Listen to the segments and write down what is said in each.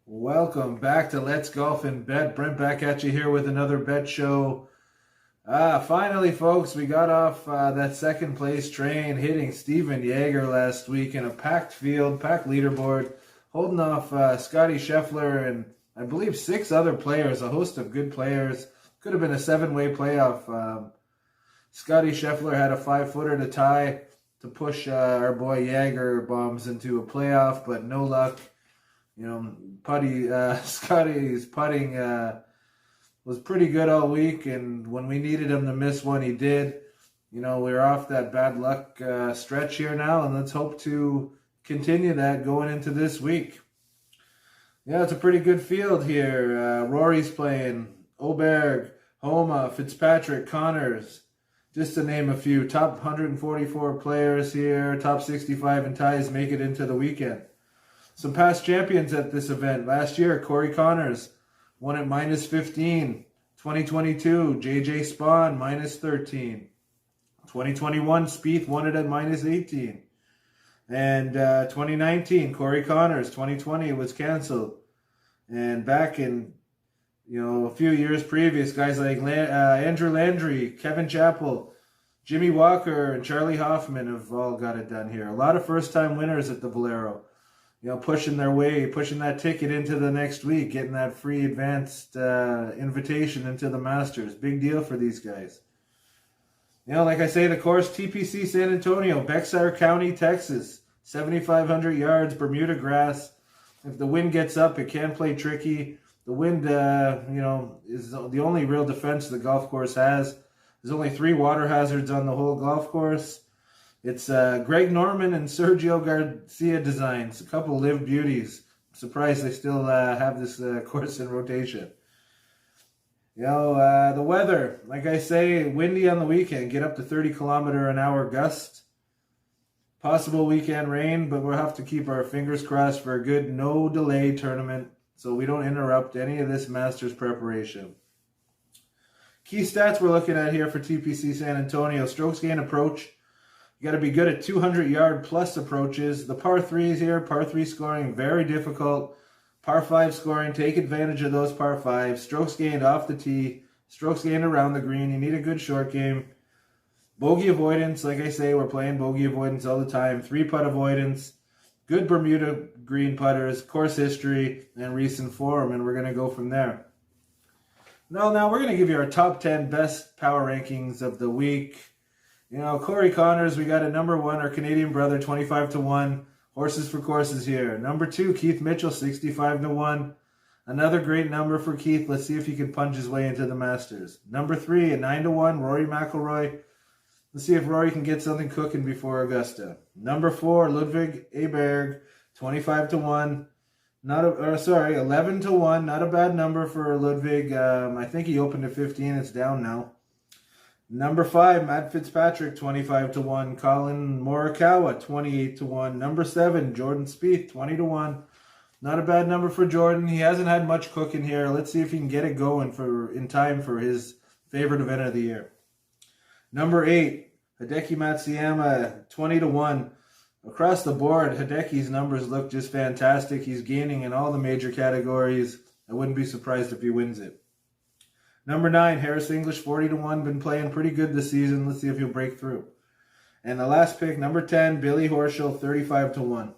Welcome back to Let's Golf and Bet. Brent back at you here with another bet show. Finally, folks, we got off that second place train, hitting Steven Yeager last week in a packed field, packed leaderboard, holding off Scotty Scheffler and I believe 6 other players, a host of good players. Could have been a 7-way playoff. Scotty Scheffler had a 5-footer to tie to push our boy Yeager bombs into a playoff, but no luck. Scotty's putting was pretty good all week, and when we needed him to miss one, he did. We're off that bad luck stretch here now, and let's hope to continue that going into this week. Yeah, it's a pretty good field here. Rory's playing, Oberg, Homa, Fitzpatrick, Connors, just to name a few. Top 144 players here, top 65 in ties make it into the weekend. Some past champions at this event. Last year, Corey Connors won at -15. 2022, JJ Spawn, -13. 2021, Spieth won it at -18. And 2019, Corey Connors. 2020, it was canceled. And back in, a few years previous, guys like Andrew Landry, Kevin Chappell, Jimmy Walker, and Charlie Hoffman have all got it done here. A lot of first-time winners at the Valero. Pushing their way, pushing that ticket into the next week, getting that free advanced invitation into the Masters. Big deal for these guys. Like I say, the course, TPC San Antonio, Bexar County, Texas. 7,500 yards, Bermuda grass. If the wind gets up, it can play tricky. The wind, is the only real defense the golf course has. There's only 3 water hazards on the whole golf course. It's Greg Norman and Sergio Garcia designs, a couple live beauties. I'm surprised they still have this course in rotation. The weather, like I say, windy on the weekend, get up to 30-kilometer-an-hour gust. Possible weekend rain, but we'll have to keep our fingers crossed for a good no-delay tournament so we don't interrupt any of this Masters preparation. Key stats we're looking at here for TPC San Antonio. Strokes gain approach. You got to be good at 200-yard plus approaches. The par 3s here, par 3 scoring, very difficult. Par 5 scoring, take advantage of those par 5s. Strokes gained off the tee, strokes gained around the green. You need a good short game. Bogey avoidance, like I say, we're playing bogey avoidance all the time. 3-putt avoidance, good Bermuda green putters, course history, and recent form, and we're going to go from there. Now we're going to give you our top 10 best power rankings of the week. Corey Connors, we got a number 1, our Canadian brother, 25-1. Horses for courses here. Number 2, Keith Mitchell, 65-1. Another great number for Keith. Let's see if he can punch his way into the Masters. Number 3, at 9-1, Rory McIlroy. Let's see if Rory can get something cooking before Augusta. Number 4, Ludwig Aberg, 25-1. 11-1. Not a bad number for Ludwig. I think he opened at 15. It's down now. Number 5, Matt Fitzpatrick, 25-1. Colin Morikawa, 28-1. Number 7, Jordan Spieth, 20-1. Not a bad number for Jordan. He hasn't had much cooking here. Let's see if he can get it going in time for his favorite event of the year. Number 8, Hideki Matsuyama, 20-1. Across the board, Hideki's numbers look just fantastic. He's gaining in all the major categories. I wouldn't be surprised if he wins it. Number 9, Harris English, 40-1. Been playing pretty good this season. Let's see if he'll break through. And the last pick, number 10, Billy Horschel, 35-1.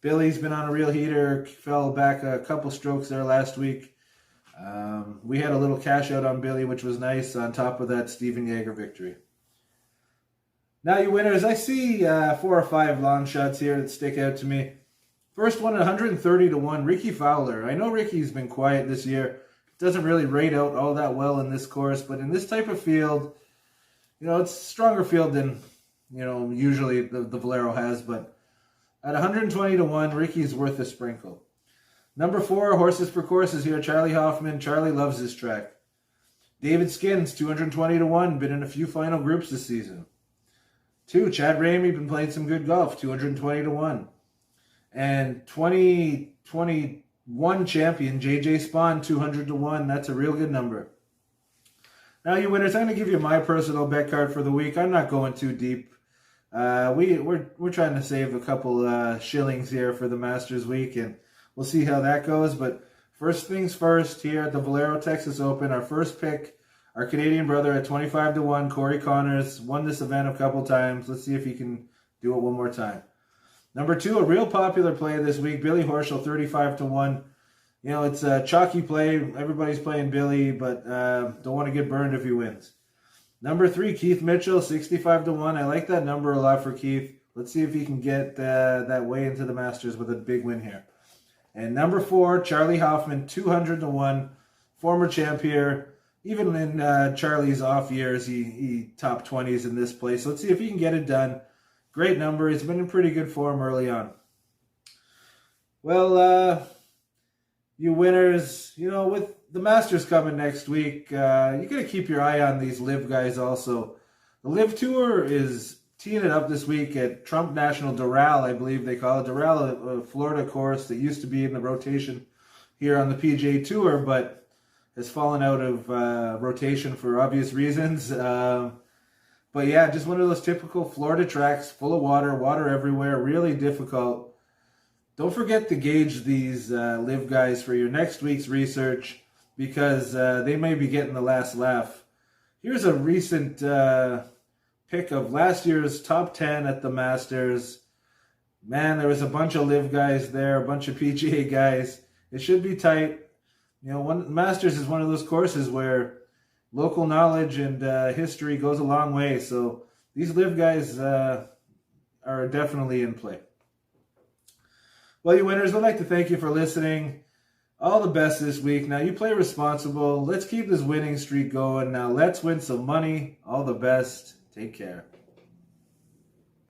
Billy's been on a real heater. Fell back a couple strokes there last week. We had a little cash out on Billy, which was nice, on top of that Steven Yeager victory. Now, you winners, I see 4 or 5 long shots here that stick out to me. First one, 130-1, Ricky Fowler. I know Ricky's been quiet this year. Doesn't really rate out all that well in this course, but in this type of field, it's a stronger field than, usually the Valero has, but at 120-1, Ricky's worth a sprinkle. Number 4, Horses for Courses here, Charlie Hoffman. Charlie loves this track. David Skins, 220-1, been in a few final groups this season. 2, Chad Ramey, been playing some good golf, 220-1. And 2021 champion, JJ Spawn, 200-1. That's a real good number. Now, you winners, I'm going to give you my personal bet card for the week. I'm not going too deep. We're trying to save a couple shillings here for the Masters week, and we'll see how that goes. But first things first, here at the Valero Texas Open, our first pick, our Canadian brother at 25-1, Corey Connors, won this event a couple times. Let's see if he can do it one more time. Number 2, a real popular play this week, Billy Horschel, 35-1. You know, it's a chalky play. Everybody's playing Billy, but don't want to get burned if he wins. Number 3, Keith Mitchell, 65-1. I like that number a lot for Keith. Let's see if he can get that way into the Masters with a big win here. And number 4, Charlie Hoffman, 200-1, former champ here. Even in Charlie's off years, he top 20s in this place. Let's see if he can get it done. Great number. He's been in pretty good form early on. Well, you winners, you know, with the Masters coming next week, you got to keep your eye on these LIV guys also. The LIV Tour is teeing it up this week at Trump National Doral, I believe they call it. Doral, a Florida course that used to be in the rotation here on the PGA Tour, but has fallen out of rotation for obvious reasons. But yeah, just one of those typical Florida tracks, full of water everywhere, really difficult. Don't forget to gauge these LIV guys for your next week's research, because they may be getting the last laugh. Here's a recent pick of last year's top 10 at the Masters. Man, there was a bunch of LIV guys there, a bunch of PGA guys. It should be tight. You know, Masters is one of those courses where local knowledge and history goes a long way. So these LIV guys are definitely in play. Well, you winners, I'd like to thank you for listening. All the best this week. Now, you play responsible. Let's keep this winning streak going. Now, let's win some money. All the best. Take care.